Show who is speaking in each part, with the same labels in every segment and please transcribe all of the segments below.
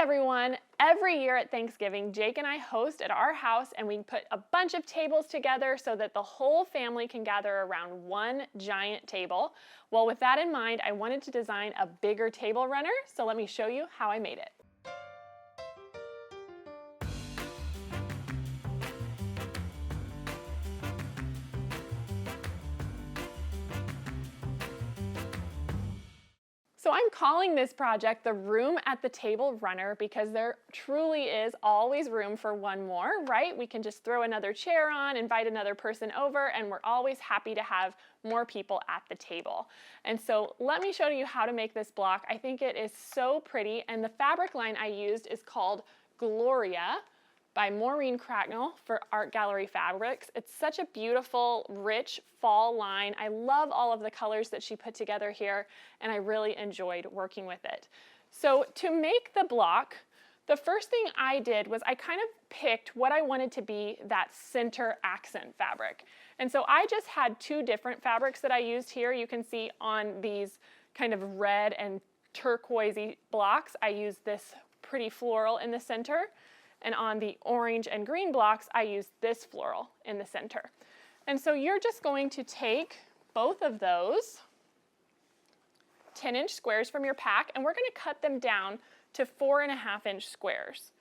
Speaker 1: everyone! Every year at Thanksgiving, Jake and I host at our house and we put a bunch of tables together so that the whole family can gather around one giant table. Well, with that in mind, I wanted to design a bigger table runner, so let me show you how I made it. So I'm calling this project the Room at the Table Runner because there truly is always room for one more, right? We can just throw another chair on, invite another person over, and we're always happy to have more people at the table. And so let me show you how to make this block. I think it is so pretty, and the fabric line I used is called Gloria by Maureen Cracknell for Art Gallery Fabrics. It's such a beautiful, rich fall line. I love all of the colors that she put together here, and I really enjoyed working with it. So to make the block, the first thing I did was I kind of picked what I wanted to be that center accent fabric. And so I just had two different fabrics that I used here. You can see on these kind of red and turquoisey blocks, I used this pretty floral in the center. And on the orange and green blocks, I used this floral in the center. And so you're just going to take both of those 10-inch squares from your pack, and we're going to cut them down to 4.5-inch squares.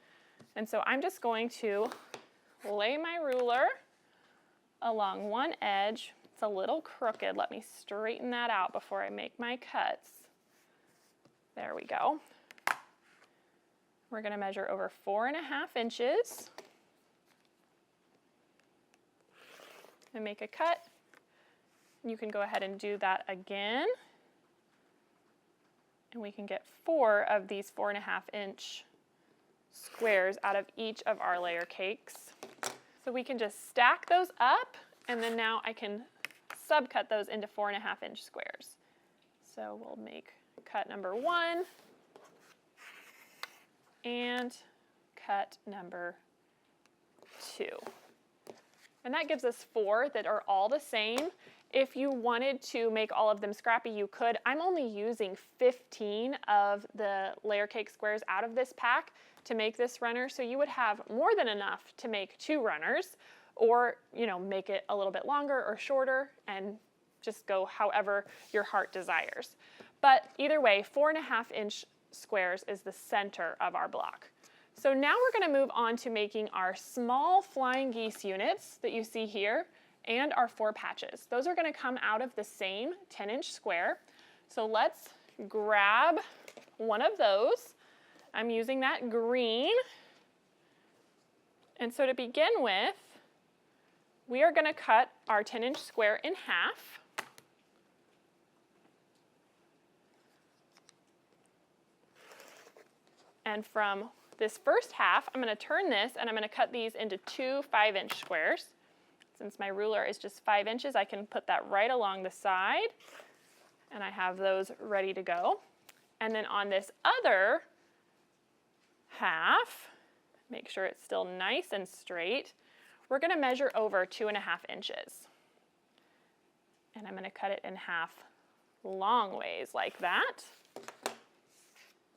Speaker 1: And so I'm just going to lay my ruler along one edge. It's a little crooked. Let me straighten that out before I make my cuts. There we go. We're going to measure over 4.5 inches and make a cut. You can go ahead and do that again. And we can get 4 of these 4.5-inch squares out of each of our layer cakes. So we can just stack those up, and then now I can subcut those into 4.5-inch squares. So we'll make cut number 1. And cut number 2. And that gives us 4 that are all the same. If you wanted to make all of them scrappy, you could. I'm only using 15 of the layer cake squares out of this pack to make this runner, so you would have more than enough to make 2 runners, or make it a little bit longer or shorter and just go however your heart desires. But either way, 4.5-inch squares is the center of our block. So now we're going to move on to making our small flying geese units that you see here and our 4 patches. Those are going to come out of the same 10-inch square. So let's grab one of those. I'm using that green. And so to begin with, we are going to cut our 10-inch square in half. And from this first half, I'm going to turn this and I'm going to cut these into 2 5-inch squares. Since my ruler is just 5 inches, I can put that right along the side, and I have those ready to go. And then on this other half, make sure it's still nice and straight, we're going to measure over 2.5 inches. And I'm going to cut it in half long ways like that.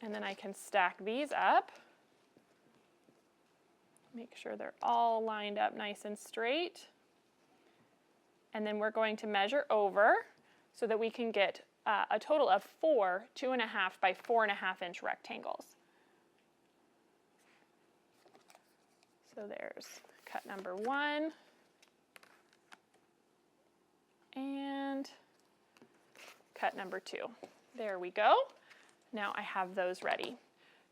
Speaker 1: And then I can stack these up. Make sure they're all lined up nice and straight. And then we're going to measure over so that we can get a total of 4 2.5 by 4.5-inch rectangles. So there's cut number 1. And cut number 2. There we go. Now I have those ready.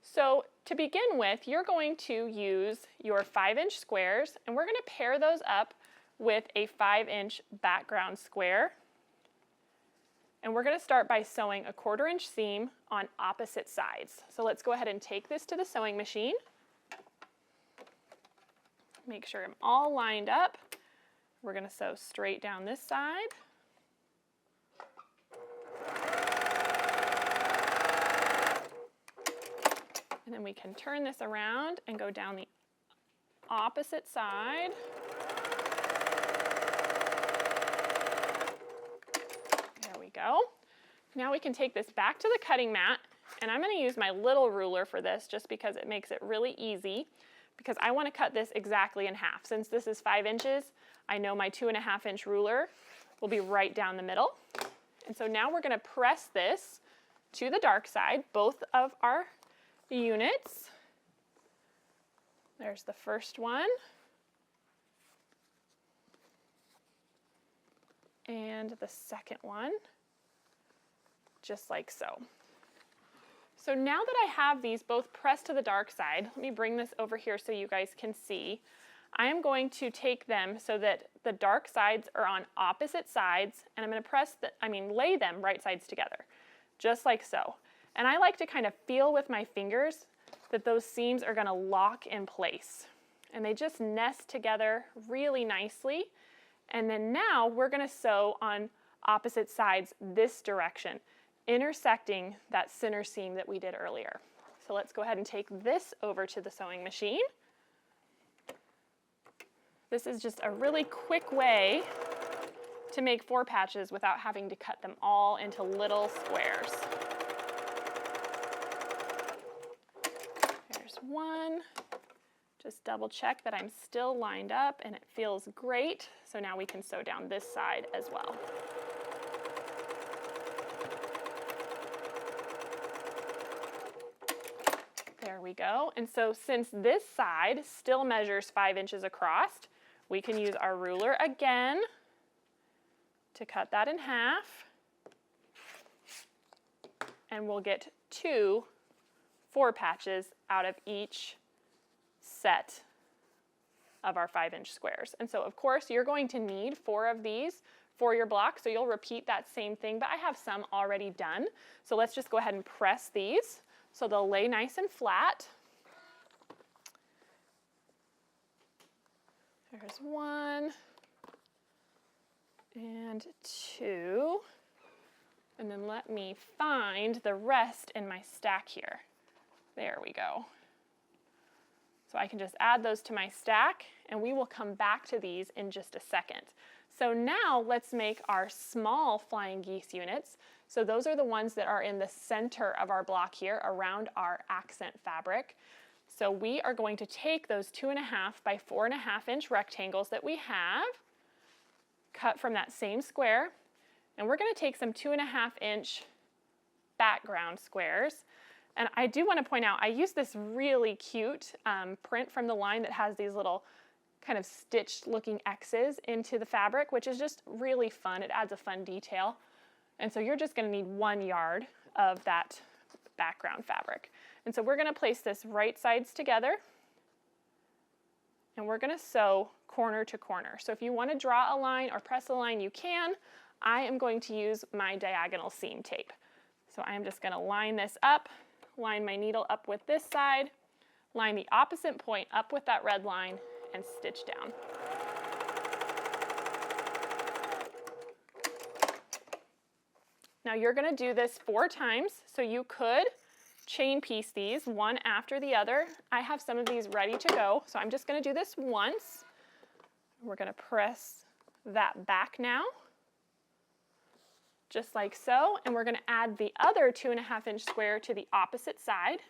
Speaker 1: So to begin with, you're going to use your 5-inch squares, and we're going to pair those up with a 5-inch background square. And we're going to start by sewing a 1/4-inch seam on opposite sides. So let's go ahead and take this to the sewing machine. Make sure I'm all lined up. We're going to sew straight down this side. And then we can turn this around and go down the opposite side. There we go. Now we can take this back to the cutting mat And I'm going to use my little ruler for this just because it makes it really easy, because I want to cut this exactly in half. Since this is 5 inches, I know my 2.5-inch ruler will be right down the middle. And so now we're going to press this to the dark side, both of our units. There's the first one. And the second one, just like so. So now that I have these both pressed to the dark side, let me bring this over here so you guys can see. I am going to take them so that the dark sides are on opposite sides, and I'm going to lay them right sides together, just like so. And I like to kind of feel with my fingers that those seams are going to lock in place. And they just nest together really nicely. And then now we're going to sew on opposite sides this direction, intersecting that center seam that we did earlier. So let's go ahead and take this over to the sewing machine. This is just a really quick way to make 4 patches without having to cut them all into little squares. There's one. Just double check that I'm still lined up and it feels great. So now we can sew down this side as well. There we go. And so since this side still measures 5 inches across, we can use our ruler again to cut that in half. And we'll get 2 4 patches out of each set of our 5-inch squares. And so of course you're going to need 4 of these for your block, so you'll repeat that same thing, but I have some already done. So let's just go ahead and press these so they'll lay nice and flat. There's 1 and 2. And then let me find the rest in my stack here. There we go. So I can just add those to my stack, and we will come back to these in just a second. So now let's make our small flying geese units. So those are the ones that are in the center of our block here around our accent fabric. So we are going to take those 2.5 by 4.5 inch rectangles that we have, cut from that same square, and we're going to take some 2.5 inch background squares. And I do want to point out, I use this really cute print from the line that has these little kind of stitched looking X's into the fabric, which is just really fun. It adds a fun detail. And so you're just going to need 1 yard of that background fabric. And so we're going to place this right sides together, and we're going to sew corner to corner. So if you want to draw a line or press a line, you can. I am going to use my diagonal seam tape. So I am just going to line this up, line my needle up with this side, line the opposite point up with that red line, and stitch down. Now you're going to do this 4 times, so you could chain piece these one after the other. I have some of these ready to go, so I'm just going to do this once. We're going to press that back now, just like so, and we're going to add the other 2.5 inch square to the opposite side.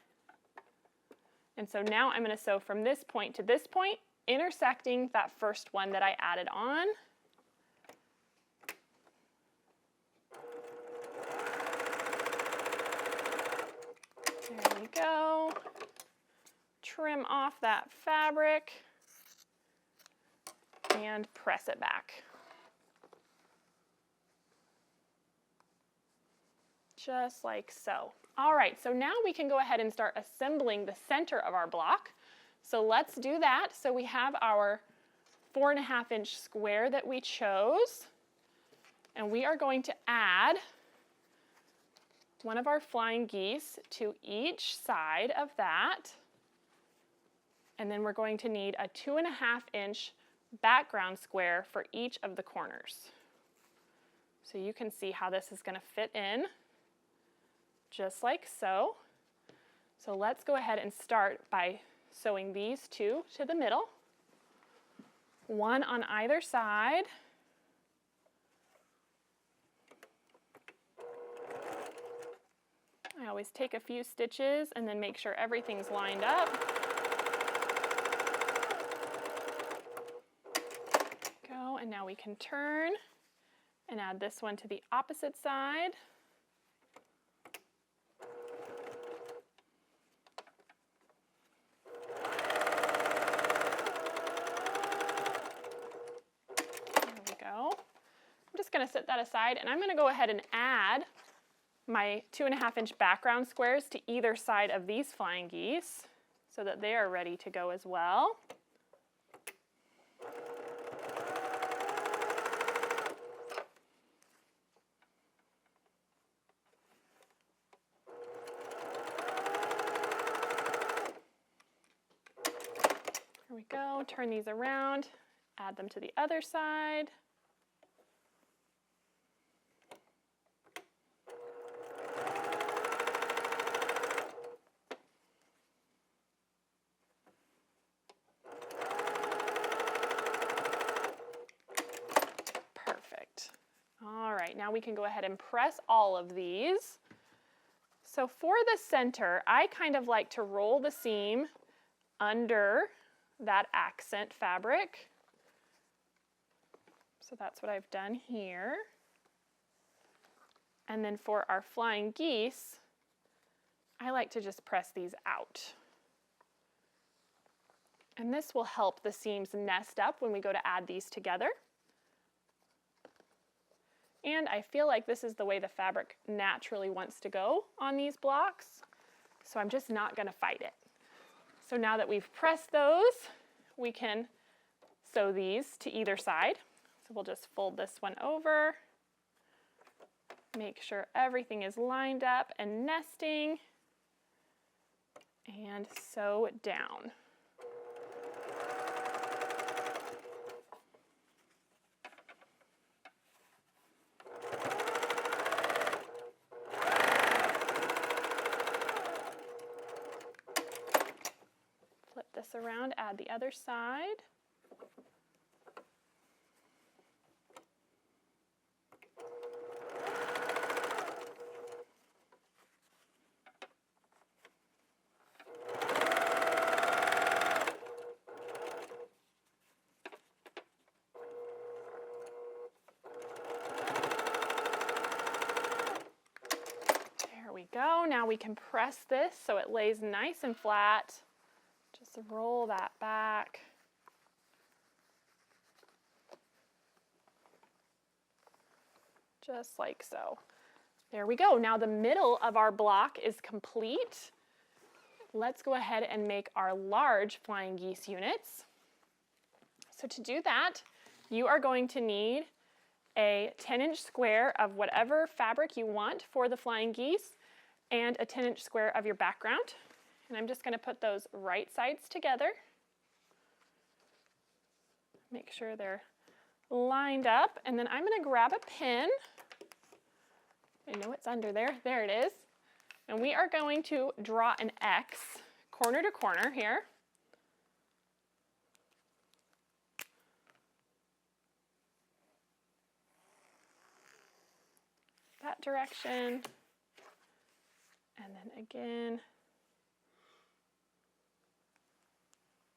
Speaker 1: And so now I'm going to sew from this point to this point, intersecting that first one that I added on. There we go. Trim off that fabric and press it back. Just like so. All right, so now we can go ahead and start assembling the center of our block. So let's do that. So we have our 4.5 inch square that we chose, and we are going to add one of our flying geese to each side of that. And then we're going to need a 2.5 inch background square for each of the corners. So you can see how this is going to fit in, just like so. So let's go ahead and start by sewing these 2 to the middle, 1 on either side. I always take a few stitches and then make sure everything's lined up. Go, and now we can turn and add this one to the opposite side. There we go. I'm just going to set that aside, and I'm going to go ahead and add my 2.5-inch background squares to either side of these flying geese so that they are ready to go as well. Here we go, turn these around, add them to the other side. Perfect. All right, now we can go ahead and press all of these. So for the center, I kind of like to roll the seam under that accent fabric. So that's what I've done here. And then for our flying geese, I like to just press these out. And this will help the seams nest up when we go to add these together. And I feel like this is the way the fabric naturally wants to go on these blocks, so I'm just not going to fight it. So now that we've pressed those, we can sew these to either side. So we'll just fold this one over, make sure everything is lined up and nesting, and sew it down. Flip this around, add the other side. Go. Now we can press this so it lays nice and flat. Just roll that back. Just like so. There we go. Now the middle of our block is complete. Let's go ahead and make our large flying geese units. So to do that, you are going to need a 10-inch square of whatever fabric you want for the flying geese, and a 10-inch square of your background. And I'm just going to put those right sides together. Make sure they're lined up. And then I'm going to grab a pin. I know it's under there. There it is. And we are going to draw an X corner to corner here. That direction. And then again,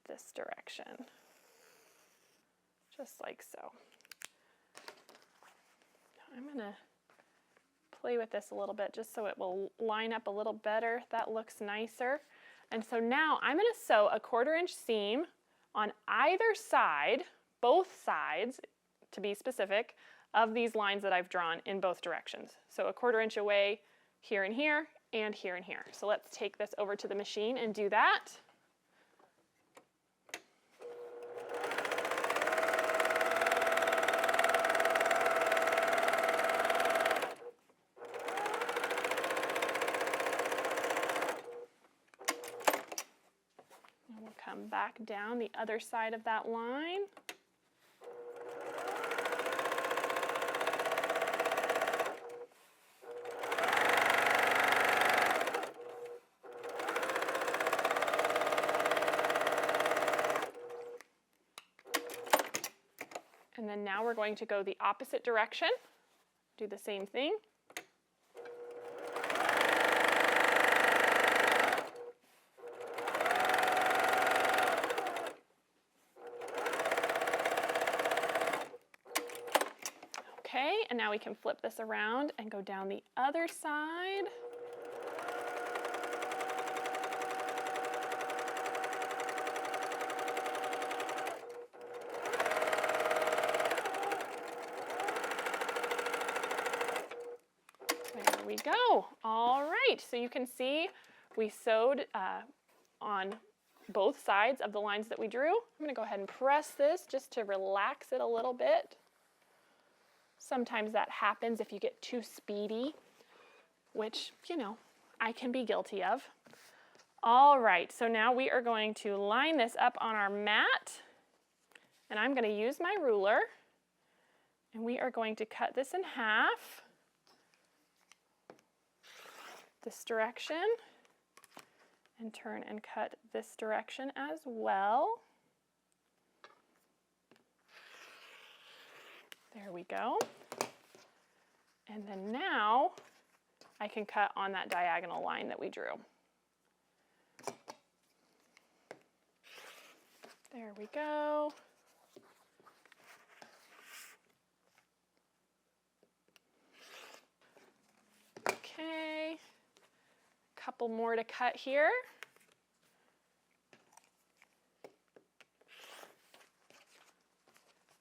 Speaker 1: this direction, just like so. I'm going to play with this a little bit just so it will line up a little better. That looks nicer. And so now I'm going to sew a 1/4-inch seam on either side, both sides to be specific, of these lines that I've drawn in both directions. So a 1/4-inch away here and here, and here and here. So let's take this over to the machine and do that. And we'll come back down the other side of that line. And then now we're going to go the opposite direction. Do the same thing. and now we can flip this around and go down the other side. There we go. All right, so you can see we sewed on both sides of the lines that we drew. I'm going to go ahead and press this just to relax it a little bit. Sometimes that happens if you get too speedy, which, you know, I can be guilty of. All right, so now we are going to line this up on our mat, and I'm going to use my ruler, and we are going to cut this in half, this direction, and turn and cut this direction as well. There we go. And then now I can cut on that diagonal line that we drew. There we go. Okay. Couple more to cut here.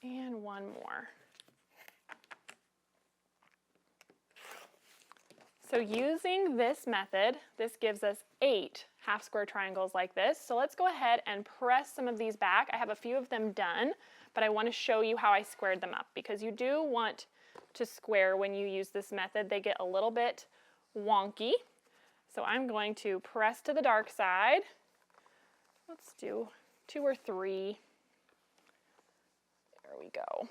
Speaker 1: And one more. So using this method, this gives us 8 half square triangles like this. So let's go ahead and press some of these back. I have a few of them done, but I want to show you how I squared them up, because you do want to square when you use this method. They get a little bit wonky. So I'm going to press to the dark side. Let's do 2 or 3. There we go.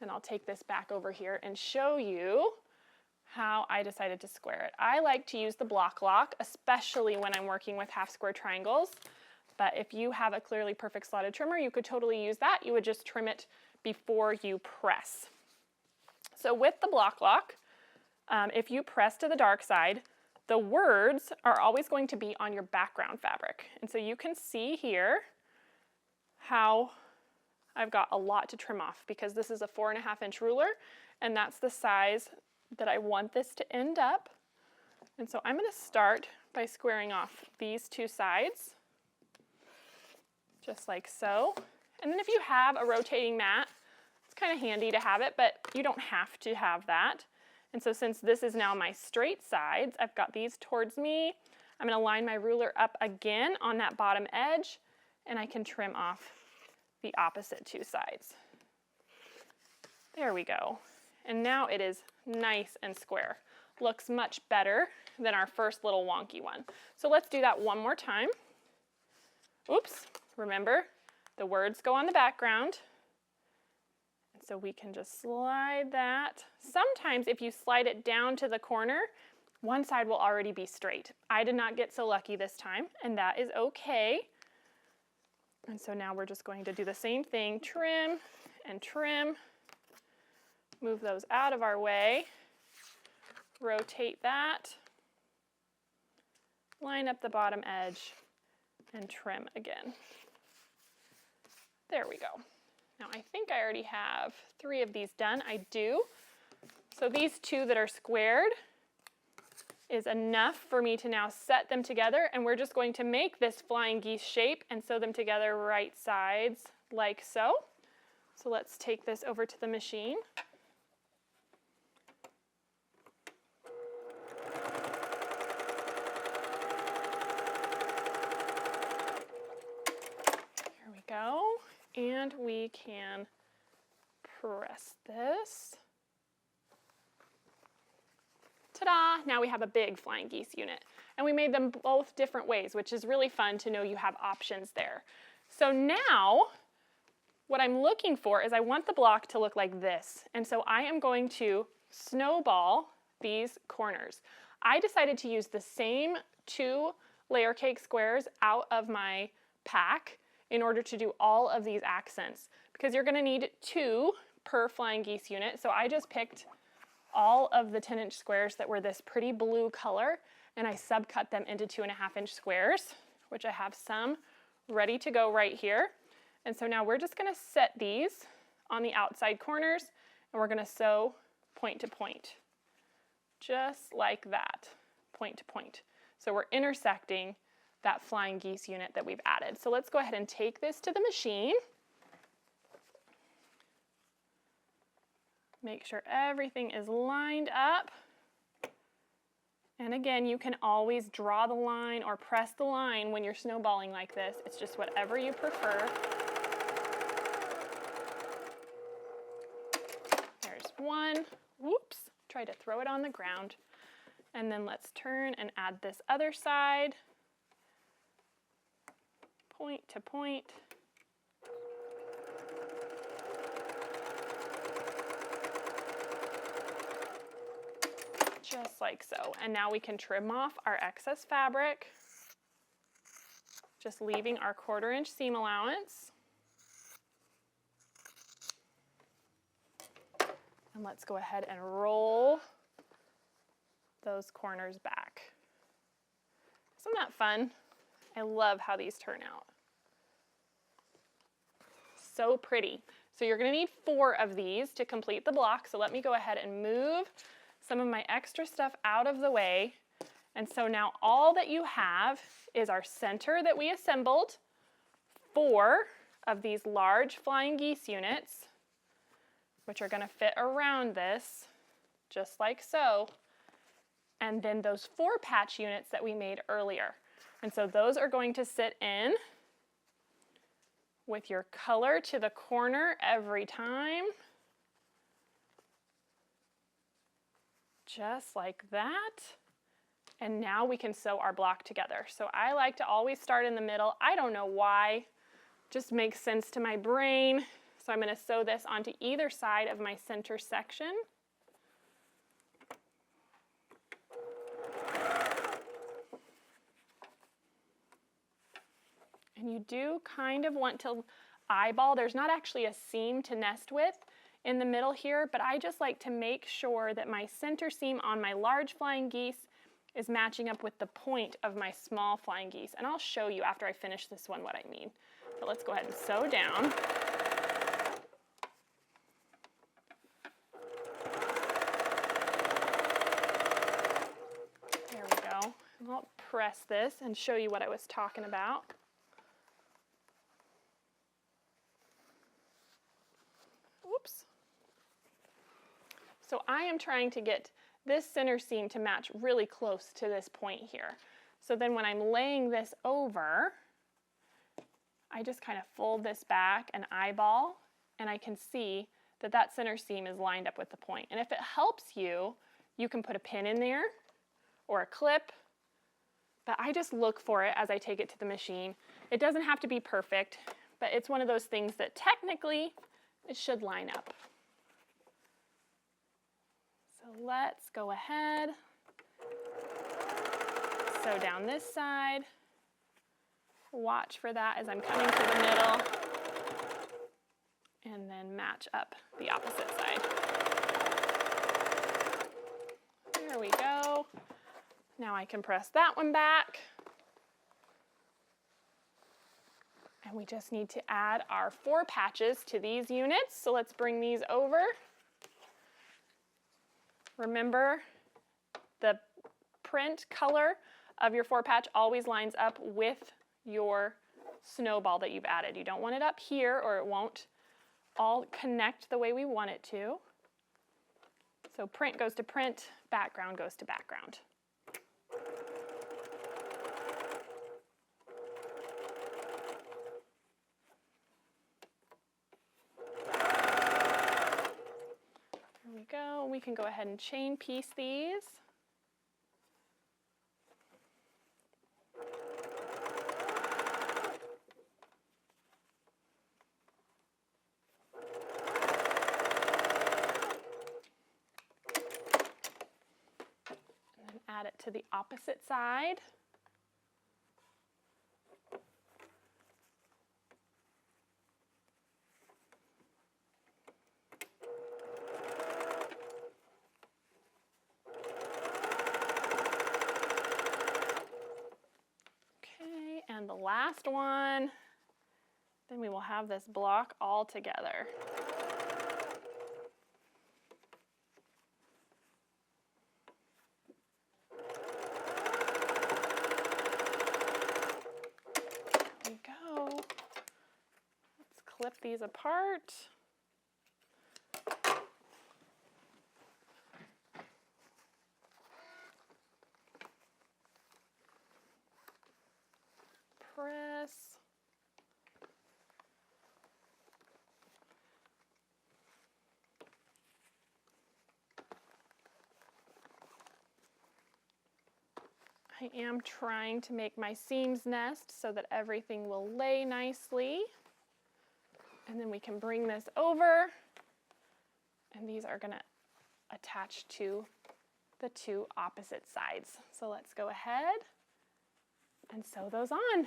Speaker 1: Then I'll take this back over here and show you how I decided to square it. I like to use the block lock, especially when I'm working with half square triangles. But if you have a clearly perfect slotted trimmer, you could totally use that. You would just trim it before you press. So with the block lock, if you press to the dark side, the words are always going to be on your background fabric. And so you can see here how I've got a lot to trim off, because this is a 4.5-inch ruler, and that's the size that I want this to end up. And so I'm going to start by squaring off these 2 sides, just like so. And then if you have a rotating mat, it's kind of handy to have it, but you don't have to have that. And so since this is now my straight sides, I've got these towards me. I'm going to line my ruler up again on that bottom edge, and I can trim off the opposite 2 sides. There we go. And now it is nice and square. Looks much better than our first little wonky one. So let's do that one more time. Oops, remember, the words go on the background. So we can just slide that. Sometimes if you slide it down to the corner, one side will already be straight. I did not get so lucky this time, and that is okay. And so now we're just going to do the same thing, trim and trim. Move those out of our way. Rotate that. Line up the bottom edge and trim again. There we go. Now I think I already have 3 of these done. I do. So these 2 that are squared is enough for me to now set them together, and we're just going to make this flying geese shape and sew them together right sides like so. So let's take this over to the machine. Here we go. And we can press this. Ta-da! Now we have a big flying geese unit. And we made them both different ways, which is really fun to know you have options there. So now, what I'm looking for is I want the block to look like this. And so I am going to snowball these corners. I decided to use the same 2 layer cake squares out of my pack in order to do all of these accents, because you're going to need 2 per flying geese unit. So I just picked all of the 10-inch squares that were this pretty blue color, and I subcut them into 2.5-inch squares, which I have some ready to go right here. And so now we're just going to set these on the outside corners, and we're going to sew point to point, just like that, point to point. So we're intersecting that flying geese unit that we've added. So let's go ahead and take this to the machine. Make sure everything is lined up. And again, you can always draw the line or press the line when you're snowballing like this. It's just whatever you prefer. There's one. Whoops, try to throw it on the ground. And then let's turn and add this other side. Point to point. Just like so. And now we can trim off our excess fabric, just leaving our 1/4 inch seam allowance. And let's go ahead and roll those corners back. Isn't that fun? I love how these turn out. So pretty. So you're going to need 4 of these to complete the block. So let me go ahead and move some of my extra stuff out of the way. And so now all that you have is our center that we assembled, 4 of these large flying geese units, which are going to fit around this, just like so. And then those 4 patch units that we made earlier. And so those are going to sit in with your color to the corner every time. Just like that. And now we can sew our block together. So I like to always start in the middle. I don't know why, just makes sense to my brain. So I'm going to sew this onto either side of my center section. And you do kind of want to eyeball. There's not actually a seam to nest with in the middle here, but I just like to make sure that my center seam on my large flying geese is matching up with the point of my small flying geese. And I'll show you after I finish this one what I mean. But let's go ahead and sew down. There we go. And I'll press this and show you what I was talking about. Oops. So I am trying to get this center seam to match really close to this point here. So then when I'm laying this over, I just kind of fold this back and eyeball, and I can see that that center seam is lined up with the point. And if it helps you, you can put a pin in there or a clip, but I just look for it as I take it to the machine. It doesn't have to be perfect, but it's one of those things that technically it should line up. So let's go ahead, sew down this side. Watch for that as I'm coming to the middle, and then match up the opposite side. There we go. Now I can press that one back. And we just need to add our 4 patches to these units. So let's bring these over. Remember, the print color of your 4 patch always lines up with your snowball that you've added. You don't want it up here or it won't all connect the way we want it to. So print goes to print, background goes to background. There we go. We can go ahead and chain piece these. Add it to the opposite side. Okay, and the last one. Then we will have this block all together. clip these apart. Press. I am trying to make my seams nest so that everything will lay nicely. And then we can bring this over, and these are gonna attach to the two opposite sides. So let's go ahead and sew those on.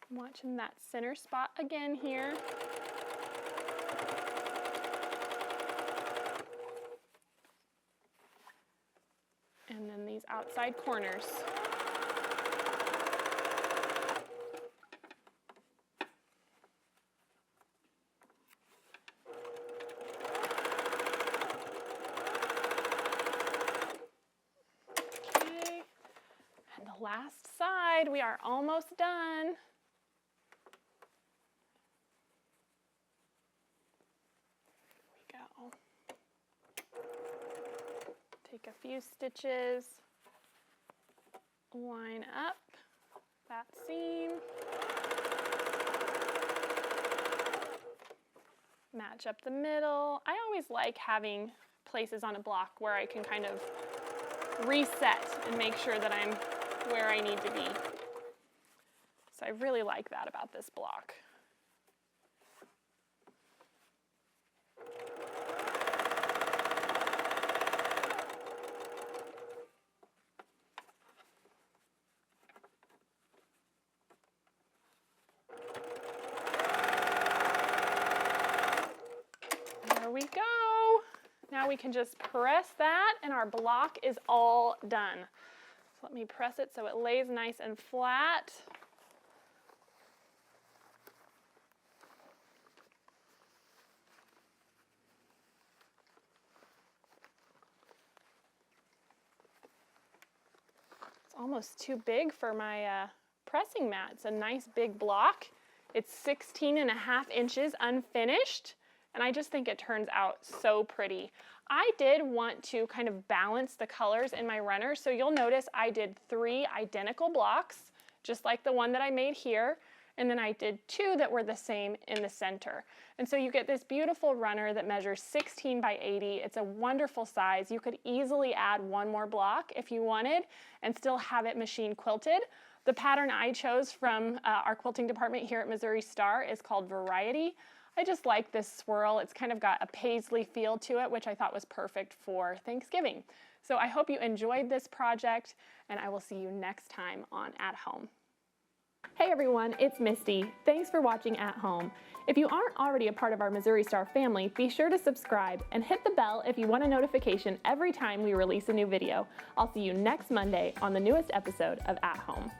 Speaker 1: I'm watching that center spot again here. And then these outside corners. Okay, and the last side, we are almost done. Take a few stitches, line up that seam, match up the middle. I always like having places on a block where I can kind of reset and make sure that I'm where I need to be. So I really like that about this block. There we go. Now we can just press that and our block is all done. So let me press it so it lays nice and flat. It's almost too big for my pressing mat. It's a nice big block. It's 16.5 inches unfinished, and I just think it turns out so pretty. I did want to kind of balance the colors in my runner, so you'll notice I did 3 identical blocks, just like the one that I made here, and then I did 2 that were the same in the center. And so you get this beautiful runner that measures 16 by 80. It's a wonderful size. You could easily add 1 more block if you wanted and still have it machine quilted. The pattern I chose from our quilting department here at Missouri Star is called Variety. I just like this swirl. It's kind of got a paisley feel to it, which I thought was perfect for Thanksgiving. So I hope you enjoyed this project, and I will see you next time on At Home. Hey everyone, it's Misty. Thanks for watching At Home. If you aren't already a part of our Missouri Star family, be sure to subscribe and hit the bell if you want a notification every time we release a new video. I'll see you next Monday on the newest episode of At Home.